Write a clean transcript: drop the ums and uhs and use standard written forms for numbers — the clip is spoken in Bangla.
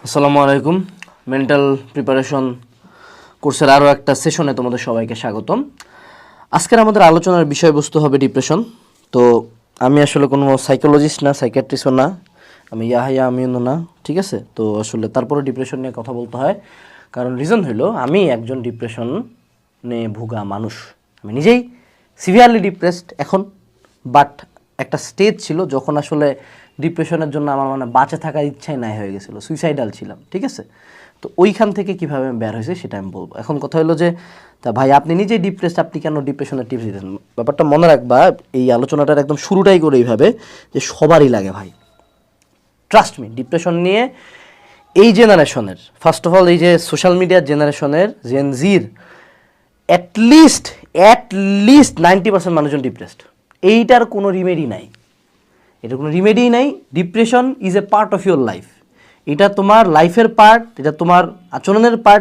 আসসালামু আলাইকুম। মেন্টাল প্রিপারেশন কোর্সের আরও একটা সেশনে তোমাদের সবাইকে স্বাগতম। আজকের আমাদের আলোচনার বিষয়বস্তু হবে ডিপ্রেশন। তো আমি আসলে কোনো সাইকোলজিস্ট না, সাইকিয়াট্রিস্টও না, আমি ইয়াহিয়া আমিনও না, ঠিক আছে? তো আসলে তারপরে ডিপ্রেশন নিয়ে কথা বলতে হয়, কারণ রিজন হলো আমি একজন ডিপ্রেশনে ভুগা মানুষ। আমি নিজেই সিভিয়ারলি ডিপ্রেসড এখন, বাট একটা স্টেজ ছিল যখন আসলে ডিপ্রেশনের জন্য আমার বাঁচে থাকার ইচ্ছাই নাই হয়ে গেছিলো, সুইসাইডাল ছিলাম, ঠিক আছে? তো ওইখান থেকে কীভাবে আমি বের হয়েছে সেটা আমি বলবো। এখন কথা হলো যে তা ভাই আপনি নিজেই ডিপ্রেসড, আপনি কেন ডিপ্রেশনের টিপস দিতেন? ব্যাপারটা মনে রাখবা, এই আলোচনাটার একদম শুরুটাই করে এইভাবে যে সবারই লাগে ভাই, ট্রাস্ট মি। ডিপ্রেশন নিয়ে এই জেনারেশনের, ফার্স্ট অফ অল এই যে সোশ্যাল মিডিয়ার জেনারেশনের জেনজির অ্যাটলিস্ট 90% মানুষজন ডিপ্রেসড। এইটার কোনো রিমেডি নাই, এটার কোনো রিমেডি নাই। Depression is a part of your life, এটা তোমার লাইফের পার্ট, এটা তোমার আচরণের পার্ট,